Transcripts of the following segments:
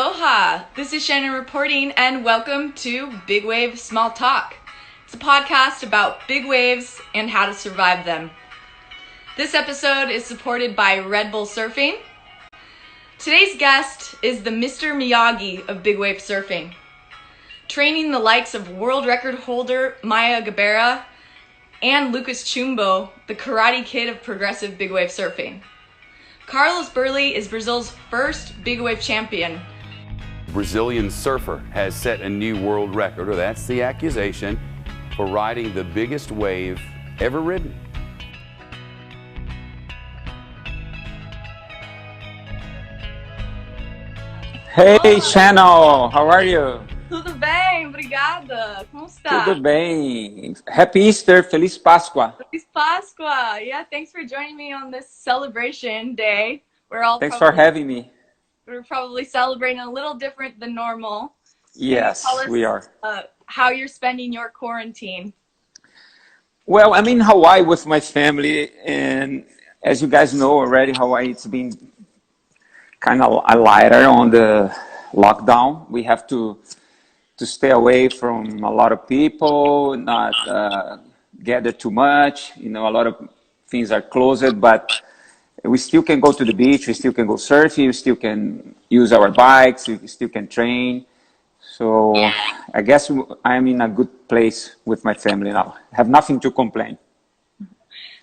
Aloha! This is Shannon reporting, and welcome to Big Wave Small Talk. It's a podcast about big waves and how to survive them. This episode is supported by Red Bull Surfing. Today's guest is the Mr. Miyagi of big wave surfing, training the likes of world record holder Maya Gabeira and Lucas Chumbo, the Karate Kid of progressive big wave surfing. Carlos Burle is Brazil's first big wave champion. Brazilian surfer has set a new world record, or that's the accusation, for riding the biggest wave ever ridden. Hey, Shannon, how are you? Tudo bem, obrigada. Como está? Tudo bem. Happy Easter, Feliz Páscoa. Feliz Pascua. Yeah, thanks for joining me on this celebration day. Thanks for having me. We're probably celebrating a little different than normal. Yes, we are. How you're spending your quarantine? Well, I'm in Hawaii with my family, and as you guys know already, Hawaii, it's been kind of lighter on the lockdown. We have to stay away from a lot of people, not gather too much. You know, a lot of things are closed, but we still can go to the beach, we still can go surfing, we still can use our bikes, we still can train. So I guess I'm in a good place with my family now. I have nothing to complain.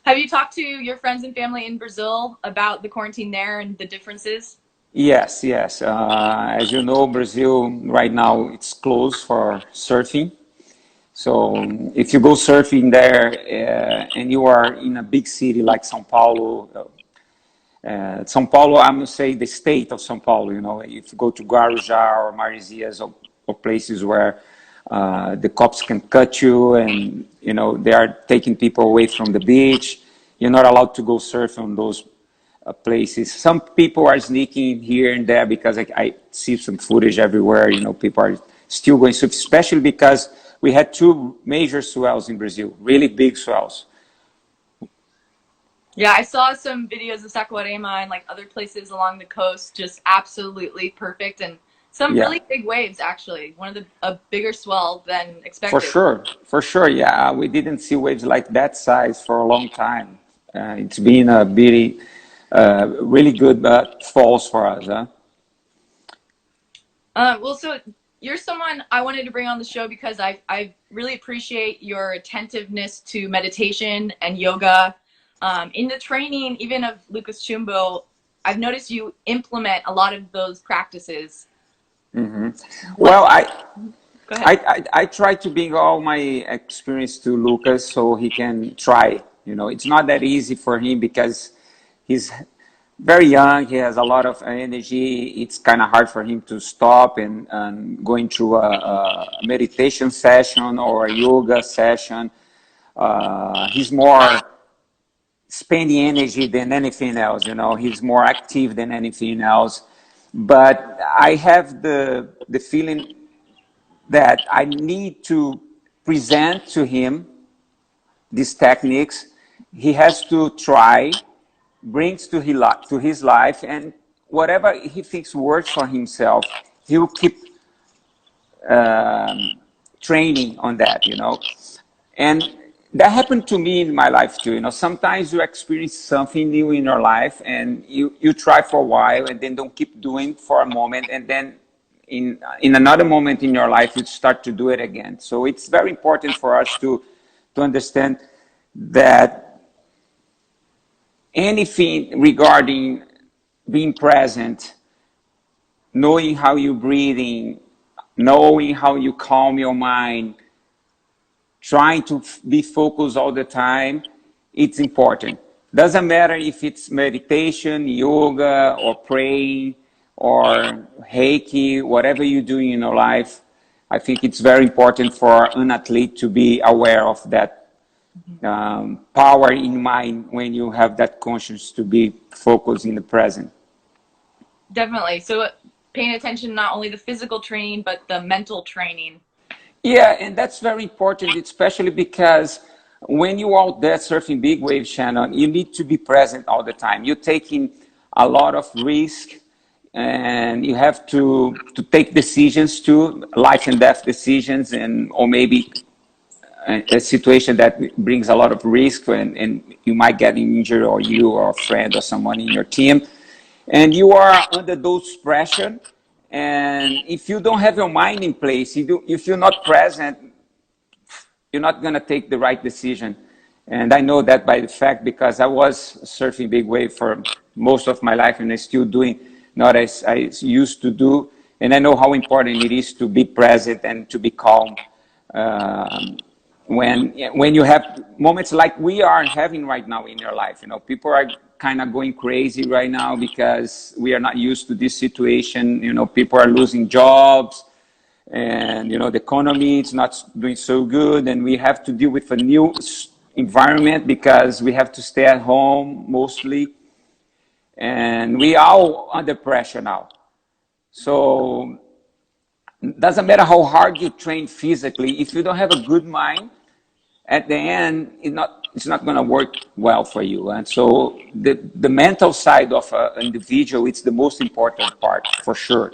Have you talked to your friends and family in Brazil about the quarantine there and the differences? Yes. As you know, Brazil right now, it's closed for surfing. So if you go surfing there and you are in a big city like São Paulo, I must say the state of São Paulo, you know, if you go to 𝗪𝗯𝗪 or Marizias or places where the cops can cut you and, you know, they are taking people away from the beach, you're not allowed to go surf on those places. Some people are sneaking here and there because I see some footage everywhere, you know, people are still going surf, especially because we had two major swells in Brazil, really big swells. Yeah, I saw some videos of Saquarema and like other places along the coast, just absolutely perfect, and some really big waves actually. One of a bigger swell than expected. For sure. Yeah, we didn't see waves like that size for a long time. It's been a really good falls for us. Well, so you're someone I wanted to bring on the show because I really appreciate your attentiveness to meditation and yoga. In the training, even of Lucas Chumbo, I've noticed you implement a lot of those practices. Mm-hmm. Well, I try to bring all my experience to Lucas so he can try. You know, it's not that easy for him because he's very young. He has a lot of energy. It's kind of hard for him to stop and going through a meditation session or a yoga session. He's more spending energy than anything else, you know, he's more active than anything else. But I have the feeling that I need to present to him these techniques. He has to try, brings to his life, and whatever he thinks works for himself, he will keep training on that, you know. And that happened to me in my life too. You know, sometimes you experience something new in your life and you try for a while and then don't keep doing for a moment, and then in another moment in your life you start to do it again. So it's very important for us to understand that anything regarding being present, knowing how you're breathing, knowing how you calm your mind, trying to be focused all the time, it's important. Doesn't matter if it's meditation, yoga, or praying, or 𝗫𝗃𝗃𝗀, whatever you're doing in your life. I think it's very important for an athlete to be aware of that power in mind when you have that conscience to be focused in the present. Definitely. So paying attention not only the physical training, but the mental training. Yeah, and that's very important, especially because when you're out there surfing big waves, Shannon, you need to be present all the time. You're taking a lot of risk and you have to take decisions too, life and death decisions, or maybe a situation that brings a lot of risk, and you might get injured, or you or a friend or someone in your team, and you are under those pressure. And if you don't have your mind in place, if you're not present, you're not going to take the right decision. And I know that by the fact, because I was surfing big wave for most of my life, and I'm still doing, not as I used to do. And I know how important it is to be present and to be calm. When you have moments like we are having right now in your life, you know, people are kind of going crazy right now because we are not used to this situation. You know, people are losing jobs, and you know, the economy is not doing so good, and we have to deal with a new environment because we have to stay at home mostly, and we are all under pressure now. So doesn't matter how hard you train physically, if you don't have a good mind, at the end, it's not going to work well for you. And so the mental side of an individual, it's the most important part, for sure.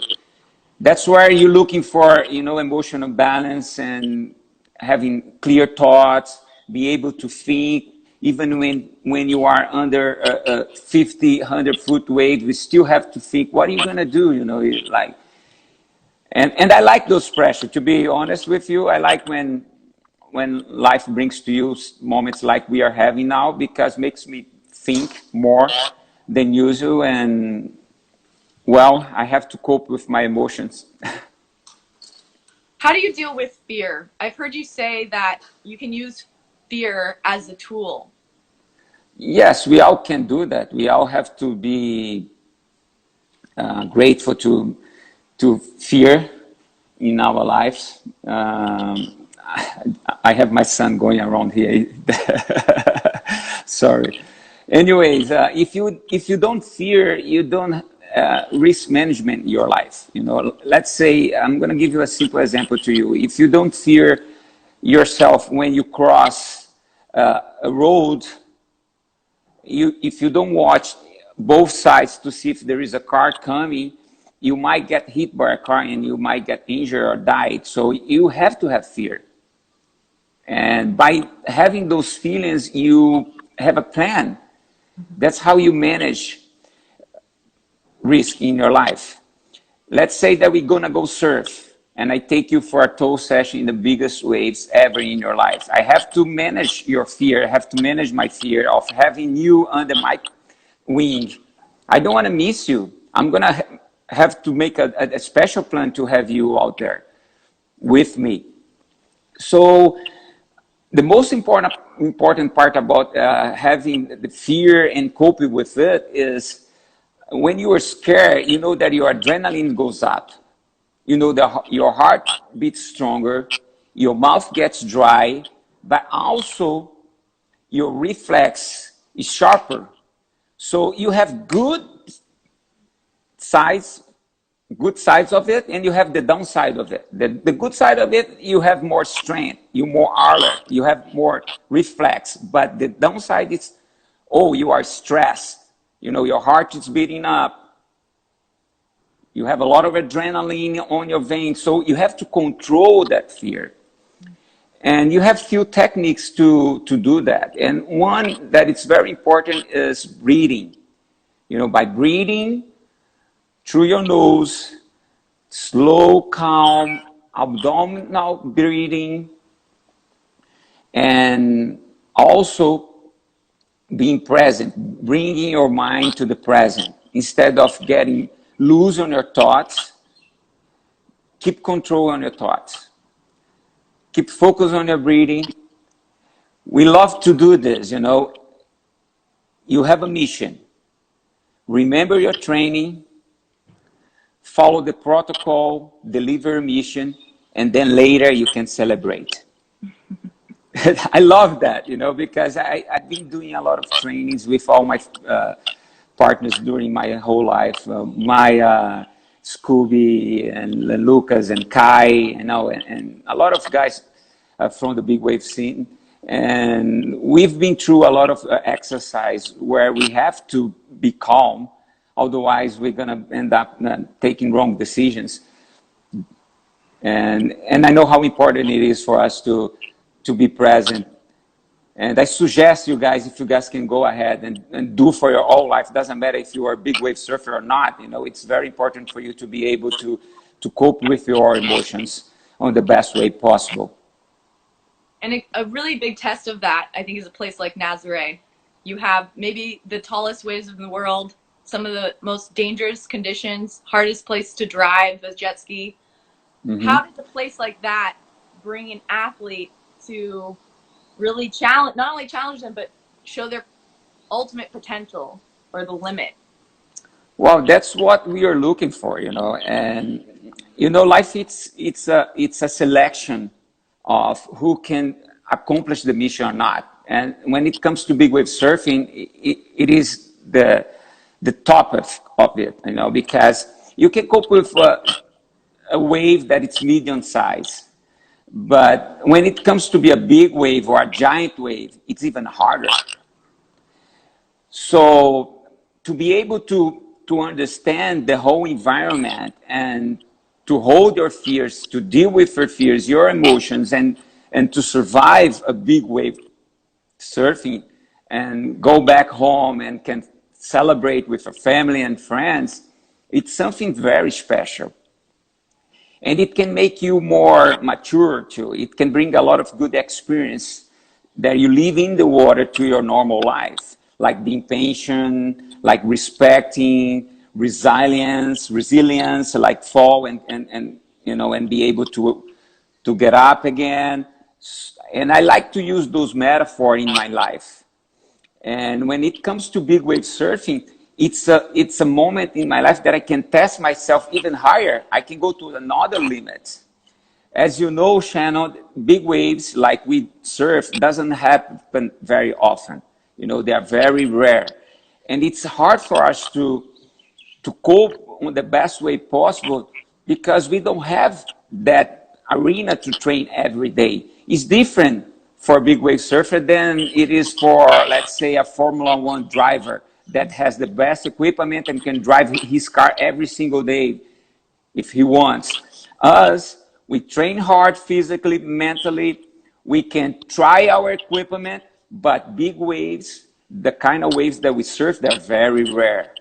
That's where you're looking for, you know, emotional balance and having clear thoughts, be able to think, even when you are under a 50, 100-foot wave, you still have to think, what are you going to do? You know, like, and I like those pressure, to be honest with you. I like when life brings to you moments like we are having now, because it makes me think more than usual. And well, I have to cope with my emotions. How do you deal with fear? I've heard you say that you can use fear as a tool. Yes, we all can do that. We all have to be grateful to fear in our lives. I have my son going around here. Sorry. Anyways, if you don't fear, you don't risk management in your life. You know, let's say, I'm going to give you a simple example to you. If you don't fear yourself when you cross a road, if you don't watch both sides to see if there is a car coming, you might get hit by a car and you might get injured or die. So you have to have fear. And by having those feelings, you have a plan. That's how you manage risk in your life. Let's say that we're gonna go surf, and I take you for a tow session in the biggest waves ever in your life. I have to manage your fear. I have to manage my fear of having you under my wing. I don't want to miss you. I'm gonna have to make a special plan to have you out there with me. So the most important part about having the fear and coping with it is, when you are scared, you know that your adrenaline goes up. You know that your heart beats stronger, your mouth gets dry, but also your reflex is sharper. So you have good sides of it, and you have the downside of it. The good side of it, you have more strength, you're more alert, you have more reflex. But the downside is, oh, you are stressed. You know, your heart is beating up. You have a lot of adrenaline on your veins. So you have to control that fear. And you have few techniques to do that. And one that is very important is breathing. You know, by breathing through your nose, slow, calm, abdominal breathing, and also being present, bringing your mind to the present. Instead of getting loose on your thoughts, keep control on your thoughts. Keep focus on your breathing. We love to do this, you know. You have a mission. Remember your training, follow the protocol, deliver your mission, and then later you can celebrate. I love that, you know, because I've been doing a lot of trainings with all my partners during my whole life. Maya, 𝗪𝗃𝗏, and Lucas, and Kai, you know, and a lot of guys from the big wave scene. And we've been through a lot of exercise where we have to be calm Otherwise, we're going to end up taking wrong decisions. And I know how important it is for us to be present. And I suggest you guys, if you guys can go ahead and do for your whole life, doesn't matter if you are a big wave surfer or not, you know, it's very important for you to be able to cope with your emotions on the best way possible. And a really big test of that, I think, is a place like Nazaré. You have maybe the tallest waves in the world, some of the most dangerous conditions, hardest place to drive a jet ski. Mm-hmm. How does a place like that bring an athlete to really challenge, not only challenge them, but show their ultimate potential or the limit? Well, that's what we are looking for, you know. And, you know, life, it's a selection of who can accomplish the mission or not. And when it comes to big wave surfing, it is the top of it, you know, because you can cope with a wave that it's medium size. But when it comes to be a big wave or a giant wave, it's even harder. So to be able to understand the whole environment and to hold your fears, to deal with your fears, your emotions, and to survive a big wave surfing and go back home and can celebrate with your family and friends, it's something very special. And it can make you more mature too. It can bring a lot of good experience that you live in the water to your normal life, like being patient, like respecting, resilience, like fall and you know, and be able to get up again. And I like to use those metaphors in my life. And when it comes to big wave surfing, it's a moment in my life that I can test myself even higher. I can go to another limit. As you know, Shannon, big waves like we surf doesn't happen very often. You know, they are very rare. And it's hard for us to cope in the best way possible because we don't have that arena to train every day. It's different for a big wave surfer than it is for, let's say, a Formula One driver that has the best equipment and can drive his car every single day if he wants. Us, we train hard physically, mentally. We can try our equipment, but big waves, the kind of waves that we surf, they're very rare.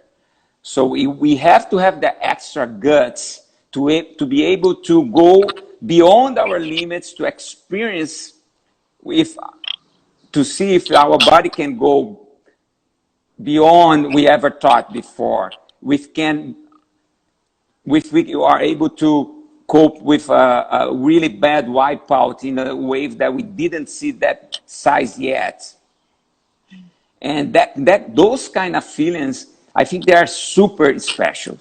So we have to have the extra guts to be able to go beyond our limits to experience to see if our body can go beyond we ever thought before. We are able to cope with a really bad wipeout in a wave that we didn't see that size yet. And those kind of feelings, I think they are super special,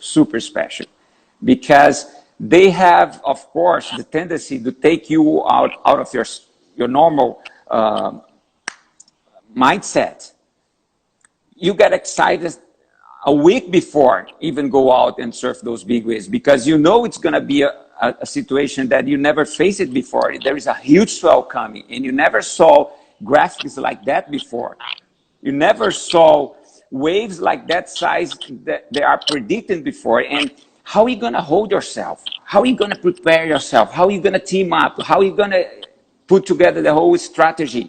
because they have, of course, the tendency to take you out of your normal mindset. You get excited a week before even go out and surf those big waves because you know it's going to be a situation that you never faced it before. There is a huge swell coming and you never saw graphics like that before. You never saw waves like that size that they are predicted before. And how are you going to hold yourself? How are you going to prepare yourself? How are you going to team up? How are you going to put together the whole strategy?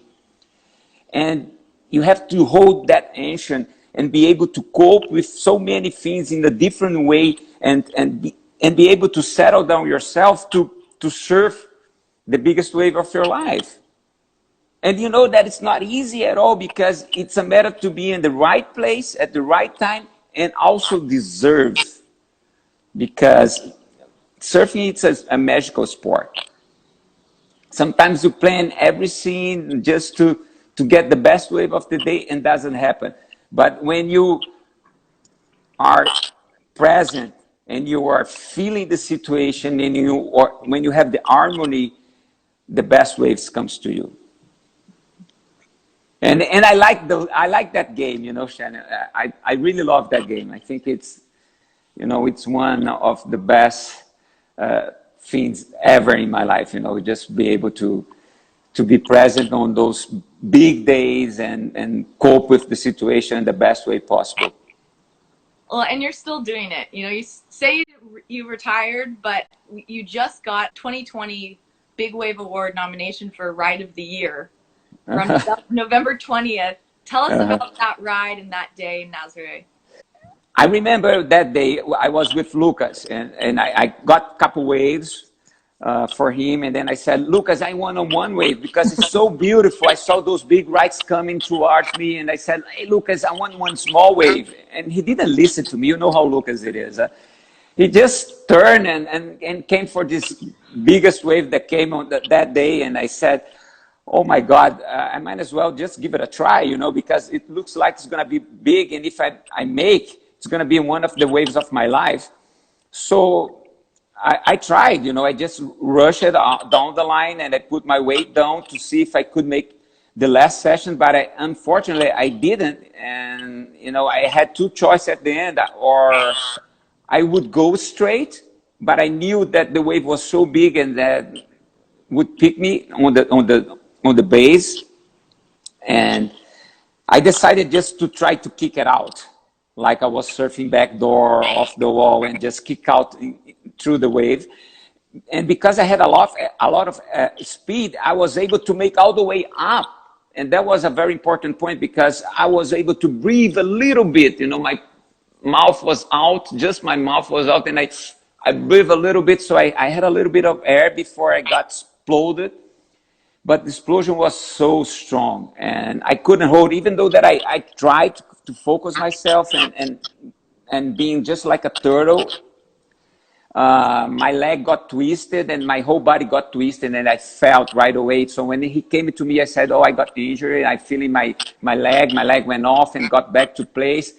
And you have to hold that tension and be able to cope with so many things in a different way and be able to settle down yourself to surf the biggest wave of your life. And you know that it's not easy at all because it's a matter to be in the right place at the right time and also deserve. Because surfing, it's a magical sport. Sometimes you plan everything just to get the best wave of the day and doesn't happen. But when you are present and you are feeling the situation and when you have the harmony, the best waves comes to you. And I like that game, you know, Shannon. I really love that game. I think it's, you know, it's one of the best things ever in my life, you know, just be able to be present on those big days and cope with the situation in the best way possible. Well, and you're still doing it. You know, you say you retired, but you just got 2020 Big Wave Award nomination for Ride of the Year from November 20th. Tell us about that ride and that day in Nazaré. I remember that day I was with Lucas, and I got a couple waves for him, and then I said, Lucas, I want on one wave because it's so beautiful. I saw those big rides coming towards me, and I said, hey, Lucas, I want one small wave. And he didn't listen to me. You know how Lucas it is. He just turned and came for this biggest wave that came on that day, and I said, oh my God, I might as well just give it a try, you know, because it looks like it's going to be big, and if I make, it's going to be one of the waves of my life. So I tried, you know, I just rushed it down the line, and I put my weight down to see if I could make the last session, but unfortunately I didn't. And, you know, I had two choices at the end, or I would go straight, but I knew that the wave was so big and that would pick me on the base. And I decided just to try to kick it out, like I was surfing backdoor off the wall and just kick out through the wave. And because I had a lot of speed, I was able to make all the way up. And that was a very important point because I was able to breathe a little bit. You know, my mouth was out, just my mouth was out, and I breathed a little bit. So I had a little bit of air before I got exploded. But the explosion was so strong, and I couldn't hold, even though that I tried to focus myself and being just like a turtle. My leg got twisted and my whole body got twisted, and I felt right away. So when he came to me, I said, oh, I got injured. I feel in my leg went off and got back to place.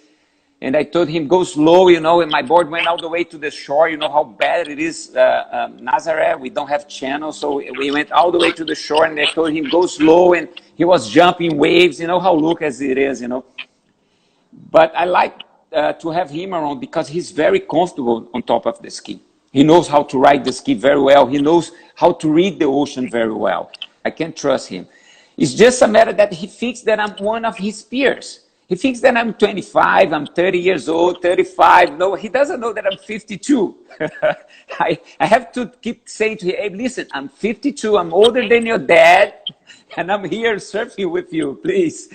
And I told him, go slow, you know, and my board went all the way to the shore. You know how bad it is, Nazaré. We don't have channels, so we went all the way to the shore, and I told him, go slow, and he was jumping waves. You know how Lucas it is, you know. But I like to have him around because he's very comfortable on top of the ski. He knows how to ride the ski very well. He knows how to read the ocean very well. I can trust him. It's just a matter that he thinks that I'm one of his peers. He thinks that I'm 25, I'm 30 years old, 35. No, he doesn't know that I'm 52. I have to keep saying to him, hey, listen, I'm 52, I'm older than your dad, and I'm here surfing with you, please.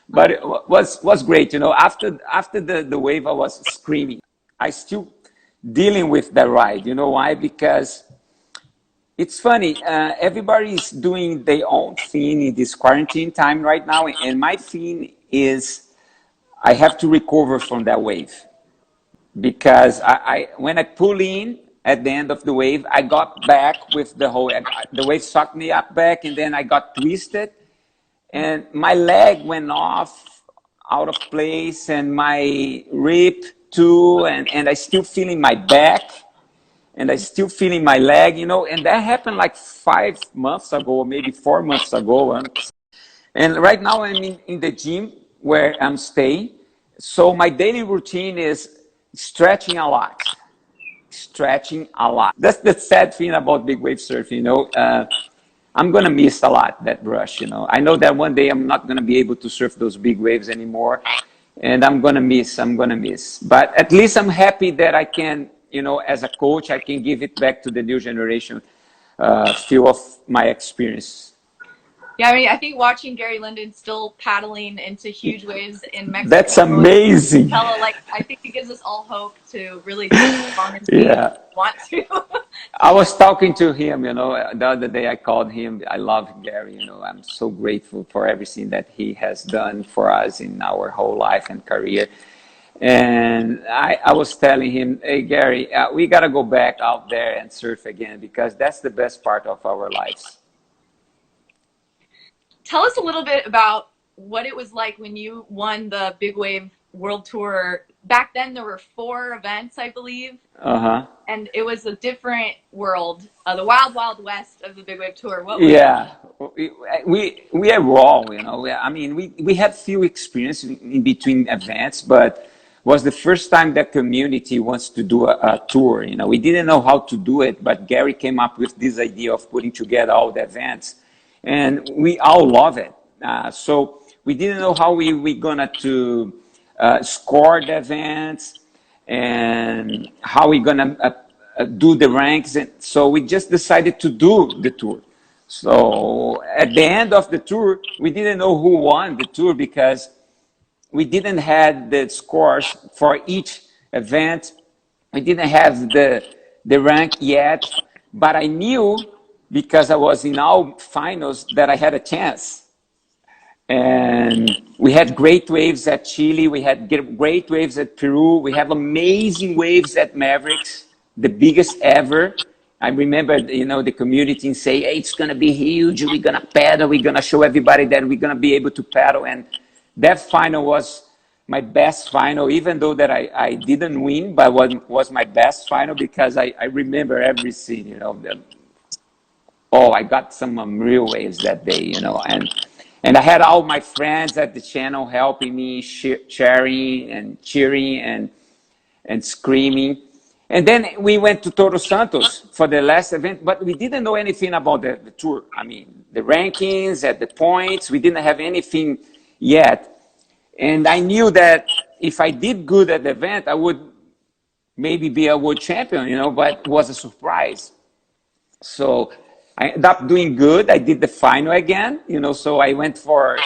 But it was great, you know. After the wave, I was screaming. I still dealing with that ride. You know why? Because it's funny. Everybody's doing their own thing in this quarantine time right now, and my thing is I have to recover from that wave, because when I pull in at the end of the wave, I got back with the wave sucked me up back, and then I got twisted. And my leg went off out of place, and my rib too, and I still feeling my back, and I still feeling my leg, you know, and that happened like 5 months ago, maybe 4 months ago. And right now I'm in the gym where I'm staying. So my daily routine is stretching a lot. That's the sad thing about big wave surfing, you know. I'm going to miss a lot that rush, you know. I know that one day I'm not going to be able to surf those big waves anymore, and I'm going to miss. But at least I'm happy that I can, you know, as a coach, I can give it back to the new generation, feel of my experience. Yeah, I mean, I think watching Gary Linden still paddling into huge waves in Mexico. That's amazing. Like, I think it gives us all hope to really do as long as we want to. I was talking to him, you know, the other day I called him. I love Gary, you know. I'm so grateful for everything that he has done for us in our whole life and career. And I was telling him, hey, Gary, we got to go back out there and surf again, because that's the best part of our lives. Tell us a little bit about what it was like when you won the Big Wave World Tour. Back then, there were 4 events, I believe. And it was a different world, the wild, wild west of the Big Wave Tour. What was we are raw, you know. I mean, we had few experience in between events, but was the first time that community wants to do a tour. You know, we didn't know how to do it, but Gary came up with this idea of putting together all the events. And we all love it. So we didn't know how we gonna to score the events, and how we're gonna do the ranks. And so we just decided to do the tour. So at the end of the tour, we didn't know who won the tour because we didn't have the scores for each event. We didn't have the rank yet, but I knew because I was in all finals that I had a chance. And we had great waves at Chile. We had great waves at Peru. We have amazing waves at Mavericks, the biggest ever. I remember, the community say, hey, it's going to be huge. We're going to paddle. We're going to show everybody that we're going to be able to paddle. And that final was my best final, even though that I didn't win, but was my best final because I remember every scene, I got some real waves that day, and I had all my friends at the channel helping me, cheering and screaming. And then we went to Todos Santos for the last event, but we didn't know anything about the tour. I mean, the rankings, at the points, we didn't have anything yet. And I knew that if I did good at the event, I would maybe be a world champion, but it was a surprise. So I ended up doing good. I did the final again, so I went for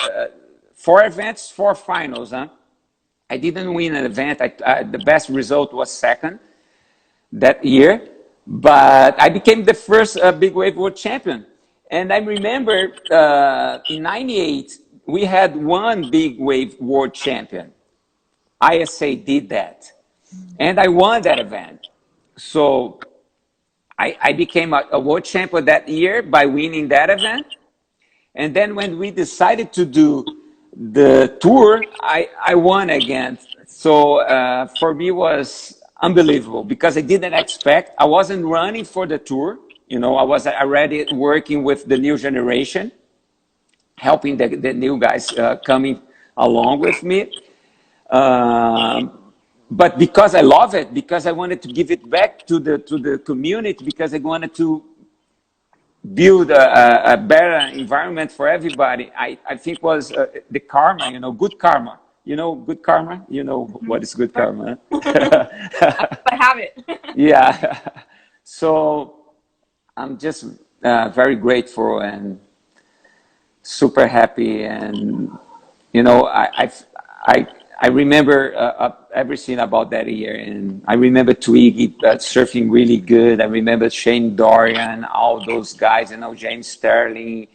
4 events, 4 finals. I didn't win an event. The best result was second that year, but I became the first big wave world champion. And I remember in '98, we had one big wave world champion. ISA did that. And I won that event. So I became a world champion that year by winning that event. And then when we decided to do the tour, I won again. So for me, it was unbelievable because I didn't expect. I wasn't running for the tour. I was already working with the new generation, helping the new guys coming along with me. But because I love it, because I wanted to give it back to the community, because I wanted to build a better environment for everybody, I think was the karma, good karma. Good karma? What is good karma? I have it. Yeah. So I'm just very grateful and super happy. And, I remember everything about that year. And I remember 𝗕𝗃𝗃𝗃 surfing really good. I remember Shane Dorian, all those guys, James Sterling,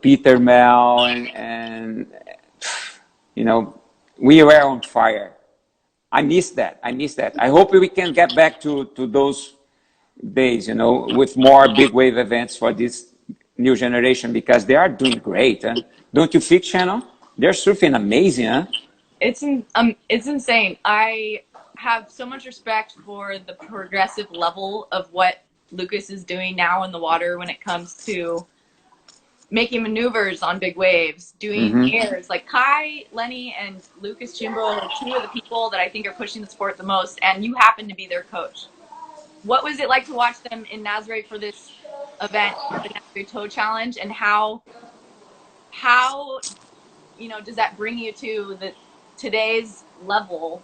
Peter Mel, and we were on fire. I miss that. I hope we can get back to those days, with more big wave events for this new generation because they are doing great. Huh? Don't you think, Shannon? They're surfing amazing, huh? It's insane. I have so much respect for the progressive level of what Lucas is doing now in the water when it comes to making maneuvers on big waves, doing airs. Like Kai, Lenny, and Lucas Chumbo are 2 of the people that I think are pushing the sport the most, and you happen to be their coach. What was it like to watch them in Nazaré for this event, the Nazaré Toe Challenge, and how does that bring you to today's level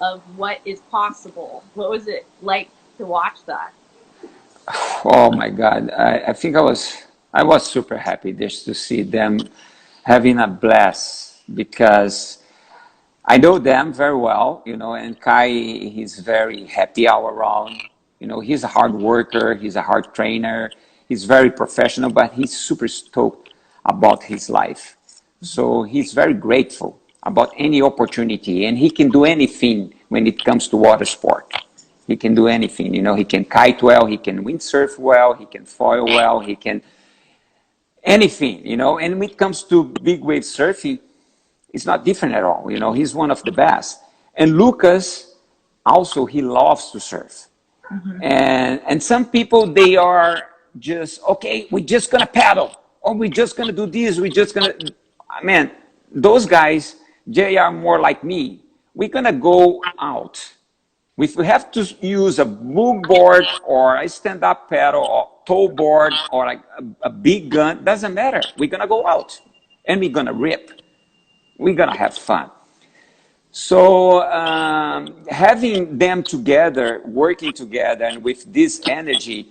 of what is possible? What was it like to watch that? Oh my God! I think I was super happy just to see them having a blast because I know them very well, and Kai, he's very happy all around. He's a hard worker, he's a hard trainer, he's very professional, but he's super stoked about his life. So he's very grateful about any opportunity, and he can do anything when it comes to water sport. He can do anything, he can kite well, he can windsurf well, he can foil well, he can anything, and when it comes to big wave surfing, it's not different at all. He's one of the best. And Lucas, also, he loves to surf. And some people, they are just, okay, we're just going to paddle, or we're just going to do this, we're just going to, man, those guys, they are more like me. We're going to go out. If we have to use a boom board or a stand-up paddle or tow board or like a big gun, doesn't matter. We're going to go out and we're going to rip. We're going to have fun. So having them together, working together, and with this energy,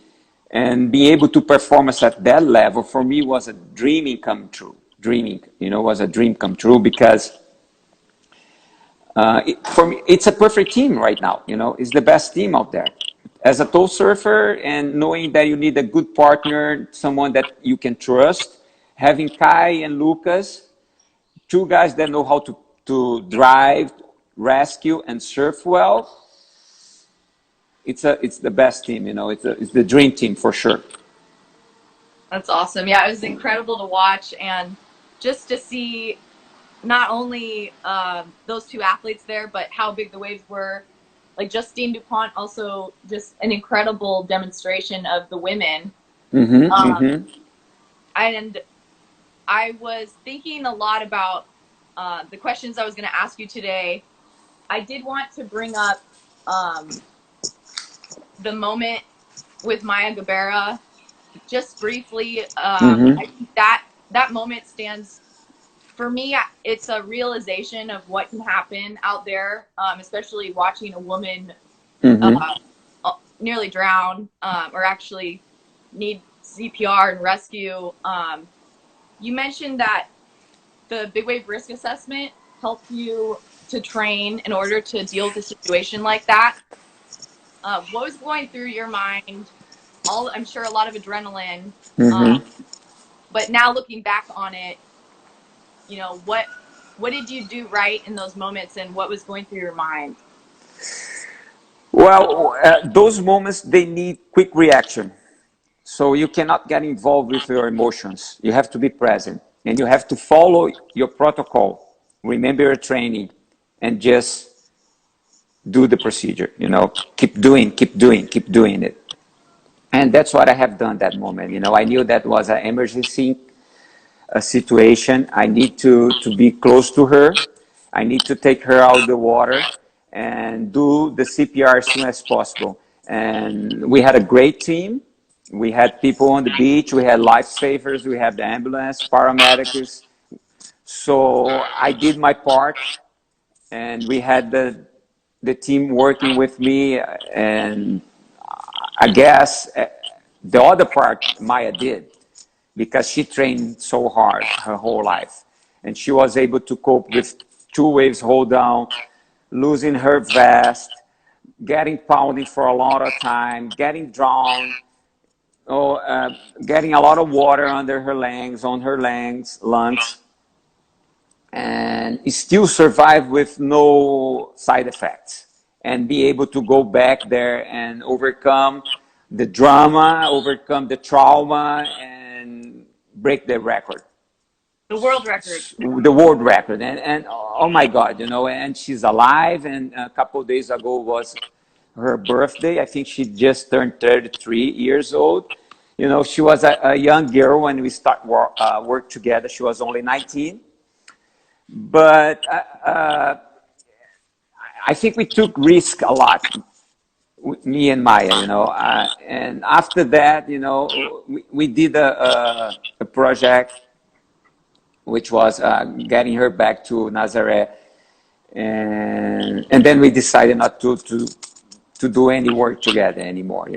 and being able to perform us at that level, for me was a dreaming come true. Dreaming, was a dream come true because for me, it's a perfect team right now. It's the best team out there. As a toe surfer, and knowing that you need a good partner, someone that you can trust, having Kai and Lucas, two guys that know how to drive, rescue, and surf well. It's the best team. It's the dream team for sure. That's awesome. Yeah, it was incredible to watch, and just to see not only those two athletes there, but how big the waves were. Like Justine Dupont, also just an incredible demonstration of the women. And I was thinking a lot about the questions I was going to ask you today. I did want to bring up the moment with Maya Gabeira just briefly. I think that moment stands for me. It's a realization of what can happen out there, especially watching a woman nearly drown or actually need CPR and rescue. You mentioned that the big wave risk assessment helped you to train in order to deal with a situation like that. What was going through your mind? I'm sure a lot of adrenaline. But now looking back on it, what did you do right in those moments, and what was going through your mind? Well, those moments, they need quick reaction. So you cannot get involved with your emotions. You have to be present, and you have to follow your protocol. Remember your training, and just do the procedure. Keep doing it. And that's what I have done that moment. I knew that was an emergency situation. I need to be close to her. I need to take her out of the water and do the CPR as soon as possible. And we had a great team. We had people on the beach. We had lifesavers. We had the ambulance, paramedics. So I did my part, and we had the team working with me. And I guess the other part Maya did, because she trained so hard her whole life. And she was able to cope with 2 waves hold down, losing her vest, getting pounded for a lot of time, getting drowned, getting a lot of water under her lungs, and still survive with no side effects, and be able to go back there and overcome the drama, overcome the trauma, and break the record. The world record. The world record. And oh my God, and she's alive. And a couple of days ago was her birthday. I think she just turned 33 years old. She was a young girl when we start work together. She was only 19. But I think we took risk a lot, me and Maya, and after that, we did a project, which was getting her back to Nazaré, and then we decided not to do any work together anymore,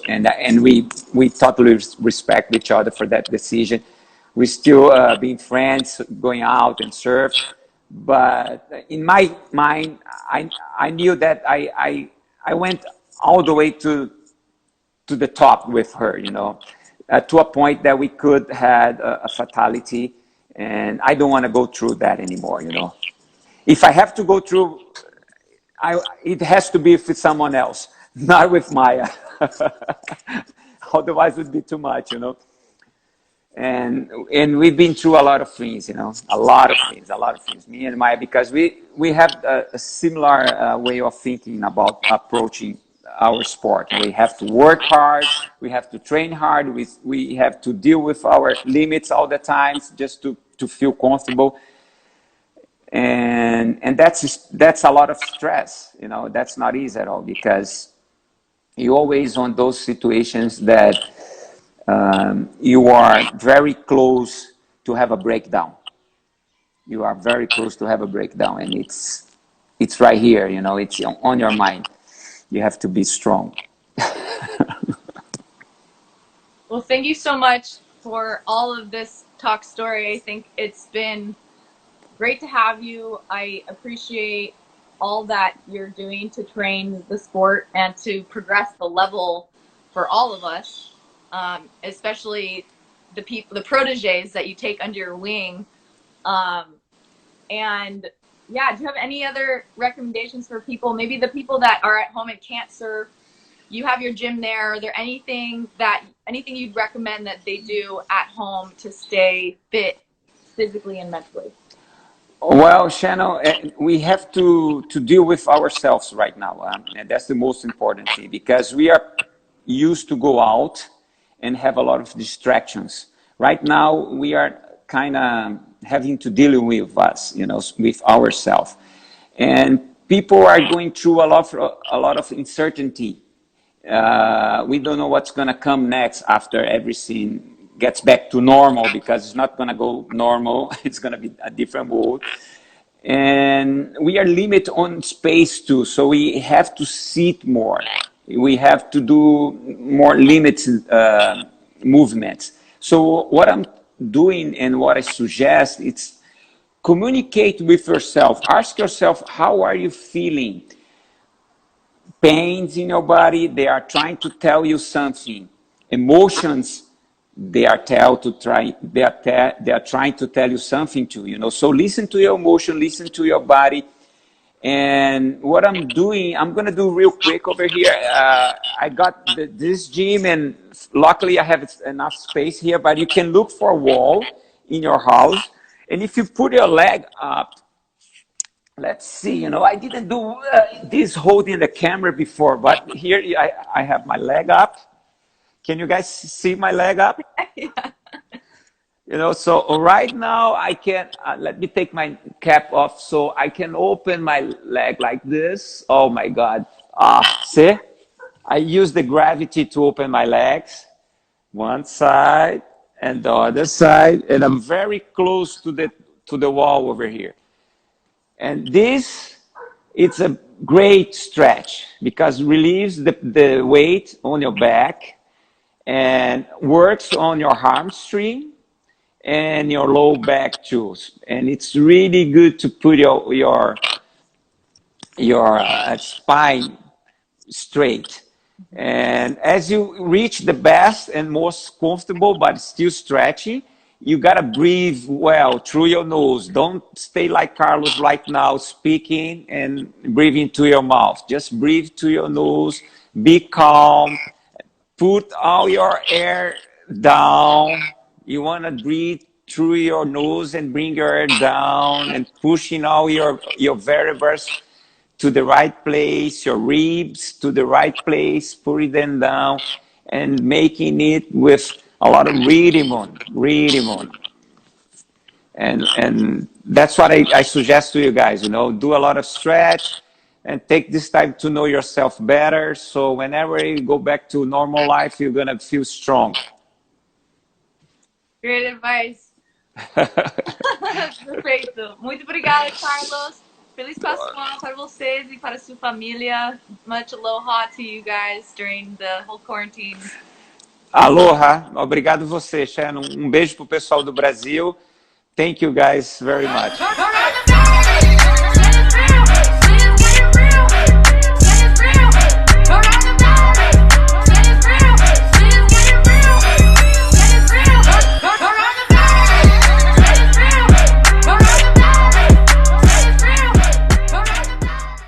and we totally respect each other for that decision. We still being friends, going out and surf, but in my mind, I knew that I went all the way to the top with her, to a point that we could have a fatality, and I don't want to go through that anymore. If I have to go through, it has to be with someone else, not with Maya. Otherwise, it would be too much, And we've been through a lot of things, a lot of things, me and Maya, because we have a similar way of thinking about approaching our sport. We have to work hard, we have to train hard, we have to deal with our limits all the time just to feel comfortable. And that's a lot of stress, that's not easy at all, because you always on those situations that you are very close to have a breakdown. You are very close to have a breakdown, and it's right here, you know, it's on your mind. You have to be strong. Well, thank you so much for all of this talk story. I think it's been great to have you. I appreciate all that you're doing to train the sport and to progress the level for all of us, especially the people, the proteges that you take under your wing. And yeah, do you have any other recommendations for people, maybe the people that are at home and can't surf? You have your gym there. Are there anything you'd recommend that they do at home to stay fit physically and mentally? Well, Shannon, we have to deal with ourselves right now. And that's the most important thing, because we are used to go out and have a lot of distractions. Right now, we are kind of having to deal with us, you know, with ourselves. And people are going through a lot of uncertainty. We don't know what's going to come next after everything gets back to normal, because it's not going to go normal. It's going to be a different world. And we are limited on space too. So we have to sit more. We have to do more limited movements. So what I'm doing and what I suggest, it's communicate with yourself. Ask yourself, how are you feeling? Pains in your body, they are trying to tell you something. Emotions, they are trying to tell you something too, you know. So listen to your emotion, listen to your body. And what I'm doing, I'm gonna do real quick over here. I got this gym, and luckily I have enough space here, but you can look for a wall in your house. And if you put your leg up, let's see, you know, I didn't do this holding the camera before, but here I have my leg up. Can you guys see my leg up? Yeah. You know, so right now I can, let me take my cap off so I can open my leg like this. Oh my God. See? I use the gravity to open my legs. One side and the other side. And I'm very close to the wall over here. And this, it's a great stretch because it relieves the weight on your back and works on your hamstring and your low back too. And it's really good to put your spine straight. And as you reach the best and most comfortable, but still stretchy, you gotta breathe well through your nose. Don't stay like Carlos right now, speaking and breathing to your mouth. Just breathe to your nose, be calm, put all your air down. You wanna breathe through your nose and bring your air down and pushing all your vertebrae to the right place, your ribs to the right place, putting them down and making it with a lot of rhythm. And that's what I suggest to you guys, you know, do a lot of stretch and take this time to know yourself better. So whenever you go back to normal life, you're going to feel strong. Great advice. Perfeito. Muito obrigada, Carlos. Feliz Páscoa para vocês e para sua família. Much aloha to you guys during the whole quarantine. Aloha. Obrigado você, Shannon. Um beijo pro pessoal do Brasil. Thank you guys very much.